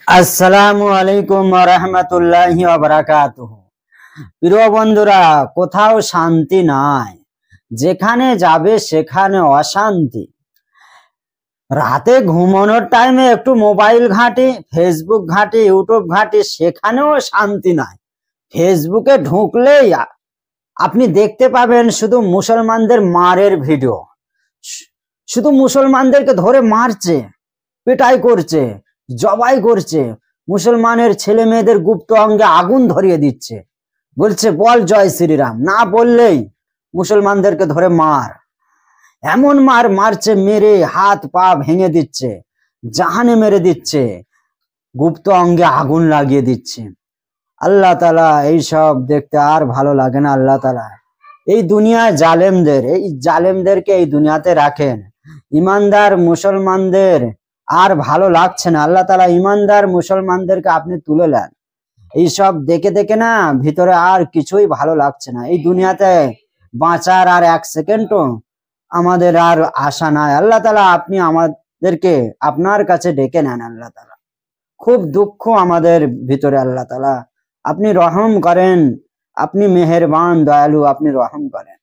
আসসালামু আলাইকুম ওয়া রাহমাতুল্লাহি ওয়া বারাকাতুহু। প্রিয় বন্ধুরা, কোথাও শান্তি নাই, যেখানে যাবে সেখানে অশান্তি। রাতে ঘুমানোর টাইমে একটু মোবাইল ঘাঁটি, ফেসবুক ঘাঁটি, ইউটিউব ঘাঁটি, সেখানেও শান্তি নাই। ফেসবুকে ঢুকলেই আপনি দেখতে পাবেন শুধু মুসলমানদের মারের ভিডিও। শুধু মুসলমানদেরকে ধরে মারছে, পিটাই করছে, জবাই করছে, মুসলমানের ছেলে মেয়েদের গুপ্ত অঙ্গে আগুন ধরিয়ে দিচ্ছে, বলছে বল জয় শ্রীরাম, না বললেই মুসলমানদেরকে ধরে মার। এমন মার মারছে, মেরে হাত পা ভেঙে দিচ্ছে, জাহানে মেরে দিচ্ছে, গুপ্ত অঙ্গে আগুন লাগিয়ে দিচ্ছে। আল্লাহ তাআলা এইসব দেখতে আর ভালো লাগে না। আল্লাহ তাআলা এই দুনিয়ায় জালেমদেরকে এই দুনিয়াতে রাখেন। ইমানদার মুসলমানদের আর ভালো লাগছে না। আল্লাহ তাআলা ইমানদার মুসলমানদেরকে আপনি তুলে নেন। এইসব দেখে দেখে না ভিতরে আর কিছুই ভালো লাগছে না। এই দুনিয়াতে বাঁচার আর এক সেকেন্ডও আমাদের আর আশা নাই। আল্লাহ তাআলা আপনি আমাদেরকে আপনার কাছে ডেকে নেন। আল্লাহ তাআলা খুব দুঃখ আমাদের ভিতরে। আল্লাহ তাআলা আপনি রহম করেন, আপনি মেহেরবান দয়ালু, আপনি রহম করেন।